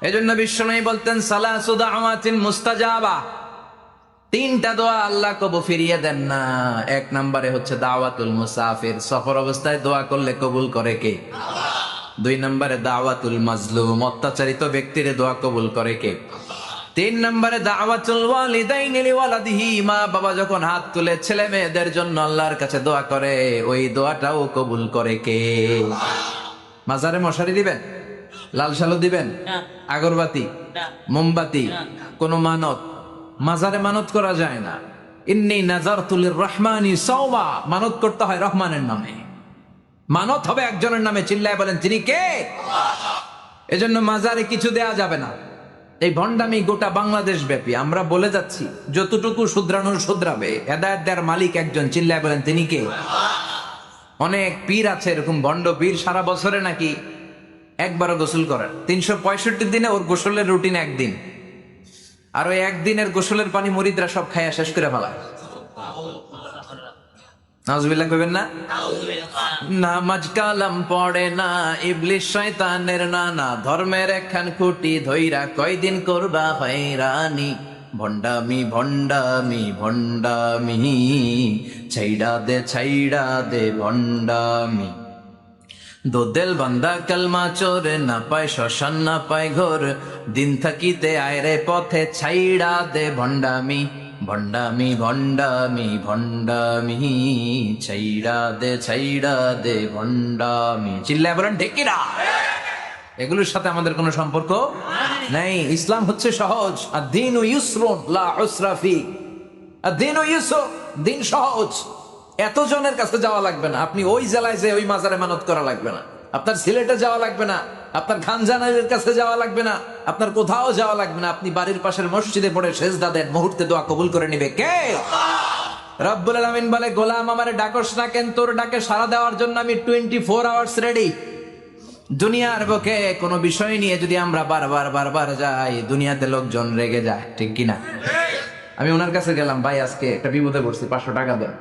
এজন্য বিশ্বনবী বলতেন সালাসু দাওয়াতিন মুস্তাজাবা, তিনটা দোয়া আল্লাহ কবুল ফিরিয়ে দেন না। এক নম্বরে হচ্ছে দাওয়াতুল মুসাফির, সফর অবস্থায় দোয়া করলে কবুল করে কে? দুই নম্বরে দাওয়াতুল মাজলুম, অত্যাচারিত ব্যক্তির দোয়া কবুল করে কে? তিন নম্বরে দাওয়াতুল ওয়ালিদাইনি লিওয়ালাদিহি, মা বাবা যখন হাত তুলে ছেলে মেয়েদের জন্য আল্লাহর কাছে দোয়া করে, ওই দোয়াটাও কবুল করে কে? মাজারে মশারি দিবেন, লাল শালু দিবেন, আগরবাতি, মোমবাতি, কোন মানত? মাজারে মানত করা যায় না। ইন্নী নাযারতু লিররহমানি সাওমা, মানত করতে হয় রহমানের নামে, মানত হবে একজনের নামে। চিল্লায় বলেন তিনি কে? এজন্য মাজারে কিছু দেয়া যাবে না। এই ভণ্ডামি গোটা বাংলাদেশ ব্যাপী, আমরা বলে যাচ্ছি যতটুকু শুধরানোর শুধরাবে। হেদায়েত দেওয়ার মালিক একজন, চিল্লায় বলেন তিনি কে? অনেক পীর আছে এরকম ভণ্ড পীর, সারা বছরে নাকি একবারও গোসল করেন, 365 দিনে ওর গোসলের রুটিন একদিন, আর ওই একদিনের গোসলের পানি মুরিদরা সব খাইয়া শেষ করে ফেলায়। নাউজুবিল্লাহ কইবেন না? নামাজ কালাম পড়ে না, ইবলিশ শয়তানের নানা, ধর্মের একখান খুঁটি ধইরা কয়দিন করবা হয়রানি। ভণ্ডামি ভণ্ডামি ভণ্ডামি, ছাইড়া দে ভণ্ডামি। দোদেল বান্দা কালমা চোরে, না পায় শ্মশান না পায় ঘর, দিন থাকিতে আয়রে পথে ছাইড়া দে ভণ্ডামি। ভণ্ডামি ভণ্ডামি ভণ্ডামি, ছাইড়া দে ভণ্ডামি। চিল্লায় বলেন ঠিক কিনা? এগুলোর সাথে আমাদের কোনো সম্পর্ক নাই। ইসলাম হচ্ছে সহজ। আদ-দীনু ইউসরুন লা উসরা ফি, আদ-দীনু ইউসর, দিন সহজ। এতজনের কাছে যাওয়া লাগবে না, আপনি ওই জেলায় যে ওই মাজারে মানত করা লাগবে না, আপনার সিলেটে যাওয়া লাগবে না, আপনার খানজানাইয়ের কাছে যাওয়া লাগবে না, আপনার কোথাও যাওয়া লাগবে না। আপনি বাড়ির পাশের মসজিদে পড়ে সেজদা দেন, মুহূর্তে দোয়া কবুল করে নিবে কে? রব্বুল আলামিন বলে, গোলাম আমারে ডাকস না কেন? তোর ডাকে সাড়া দেওয়ার জন্য আমি 24 আওয়ার্স রেডি। দুনিয়ার বুকে কোনো বিষয় নিয়ে যদি আমরা বারবার যাই, দুনিয়াতে লোকজন রেগে যায়, ঠিক কিনা? আমি ওনার কাছে গেলাম, ভাই আজকে একটা বিপদে পড়ছি, 500 টাকা দেন,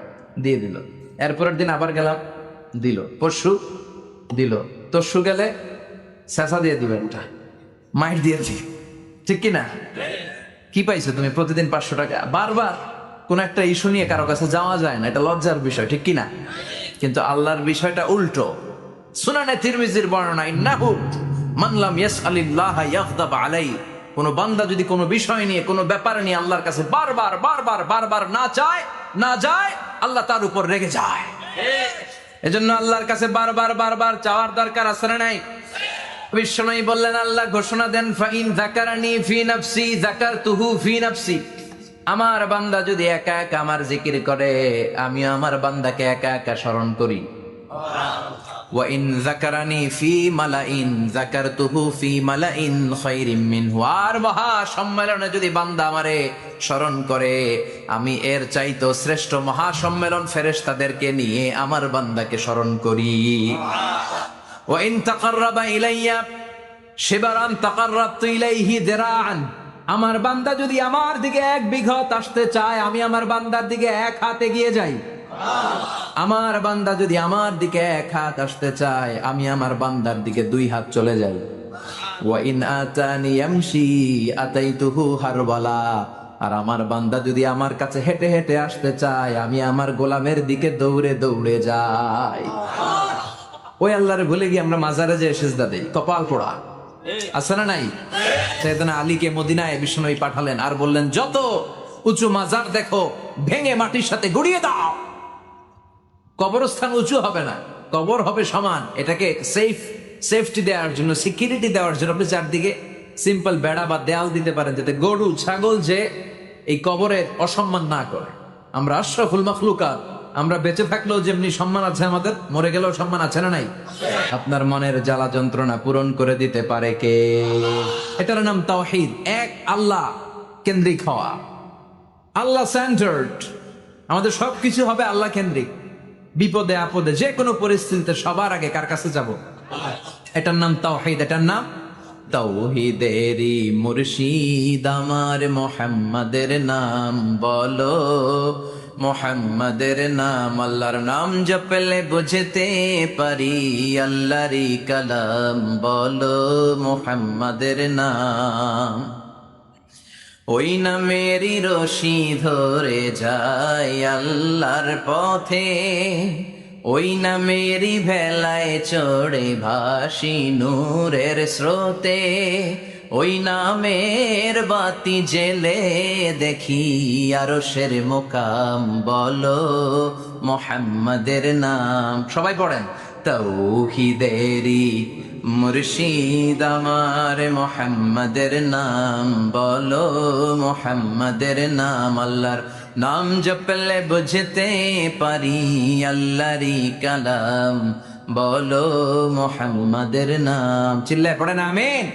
দিয়ে দিল। এরপরের দিন আবার গেলাম, দিল। পরশু দিল, তরশু গেলে শেষা দিয়ে দিবেন, মাইট দিয়েছি, ঠিক কিনা? কি পাইছো তুমি? প্রতিদিন 500 টাকা। বারবার কোন একটা ইস্যু নিয়ে কারো কাছে যাওয়া যায় না, এটা লজ্জার বিষয়, ঠিক কিনা? কিন্তু আল্লাহর বিষয়টা উল্টো। সুনানে তিরমিজির বর্ণনা, ইন্নাহু মান লাম ইয়াসআলিল্লাহ ইয়াগদাব আলাইহি, কোন বান্দা যদি কোনো বিষয় নিয়ে, কোনো ব্যাপার নিয়ে আল্লাহর কাছে বারবার না যায়, আল্লাহ তার উপর রেগে যায়। এজন্য আল্লাহর কাছে বারবার চাওয়ার দরকার আছে না নাই? বিশ্বনবী বললেন, আল্লাহ ঘোষণা দেন, ফাইন যাকারানি ফি নাফসি যাকারতুহু ফি নাফসি, আমার বান্দা যদি একা একা আমার জিকির করে, আমি আমার বান্দাকে একা একা স্মরণ করি। ওয়া ইন যাকারানি ফি মালাইন যাকারতুহু ফি মালাইন খায়রিম মিনহু, আর মহা সম্মেলনে যদি বান্দা আমারে স্মরণ করে, আমি এর চাইতো শ্রেষ্ঠ মহা সম্মেলন ফেরেশতাদেরকে নিয়ে আমার বান্দাকে স্মরণ করি। ওয়া ইন তাকাররাবা ইলাইয়া শিবরান তাকাররাবতু ইলাইহি দিরাআন, আমার বান্দা যদি আমার দিকে 1 বিঘত আসতে চায়, আমি আমার বান্দার দিকে 1 হাত এগিয়ে যাই। আমার বান্দা যদি আমার দিকে 1 হাত আসতে চায়, আমি আমার বান্দার দিকে 2 হাত চলে যাই। ওয়া ইন আতানি ইয়ামশি আতাইতুহু হারওয়ালা, আর আমার বান্দা যদি আমার কাছে হেঁটে হেঁটে আসতে চায়, আমি আমার গোলামের দিকে দৌড়ে দৌড়ে যাই। ওই আল্লাহরে ভুলে গিয়ে আমরা মাজারে যে সেজদা দেই, কপাল পোড়া। আছে না নাই? সাইয়েদনা আলীকে মদিনায় বিশ্বনবী পাঠালেন আর বললেন, যত উঁচু মাজার দেখো ভেঙে মাটির সাথে গুড়িয়ে দাও। কবরস্থান উঁচু হবে না, কবর হবে সমান। এটাকে সেফটি দেওয়ার জন্য, সিকিউরিটি দেওয়ার জন্য আপনি চারদিকে সিম্পল বেড়া বা দেয়াল দিতে পারেন, যাতে গরু ছাগল যে এই কবরের অসম্মান না করে। আমরা আশরাফুল মাখলুকাত, আমরা বেঁচে থাকলেও যেমনি সম্মান আছে আমাদের, মরে গেলেও সম্মান আছে না নাই? আপনার মনের জ্বালা যন্ত্রণা পূরণ করে দিতে পারে কে? এটার নাম তাওহীদ, এক আল্লাহ কেন্দ্রিক হওয়া, আল্লাহ সেন্টার্ড। আমাদের সবকিছু হবে আল্লাহ কেন্দ্রিক। বিপদে আপদে যে কোনো পরিস্থিতিতে সবার আগে কার কাছে যাব? এটার নাম তাওহীদ, এটার নাম তাওহীদেরই মুর্শিদ আমার মুহাম্মাদের নাম বলো, মোহাম্মদের নাম। আল্লাহর নাম জপলে বুঝতে পারি আল্লাহরই কালাম, বলো মোহাম্মদের নাম। ওই নামেরই রশি ধরে যায় আল্লাহর পথে, ওই নামেরই ভেলায় চড়ে ভাসি নূরের স্রোতে, ওই নামের বাতি জেলে দেখি আরশের মোকাম, বলো মোহাম্মদের নাম। সবাই পড়েন। তাওহীদেরই মুর্শিদ আমার মোহাম্মদের নাম, বলো মোহাম্মদের নাম। আল্লাহর নাম জপলে বুঝতে পারি আল্লাহরই কালাম, বলো মোহাম্মদের নাম। চিল্লায় পড়েন আমিন।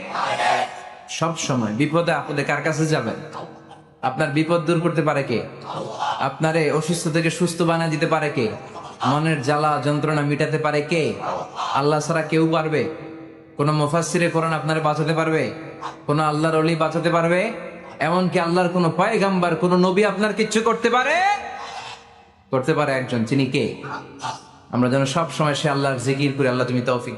সব সময় বিপদে আপদে কার কাছে যাবেন? আপনার বিপদ দূর করতে পারে কে? আপনারে অসুস্থ থেকে সুস্থ বানিয়ে দিতে পারে কে? মনের জ্বালা যন্ত্রণা মিটাতে পারে কে? আল্লাহ ছাড়া কেউ পারবে? কোন মুফাসসিরে কোরআন আপনারে বাঁচাতে পারবে? কোন আল্লাহর ওলি বাঁচাতে পারবে? এমনকি আল্লাহর কোন পয়গাম্বার, কোন নবী আপনার কিচ্ছু করতে পারে? করতে পারে একজন, তিনি কে? আমরা যেন সব সময় সে আল্লাহর জিকির করি। আল্লাহ তুমি তৌফিক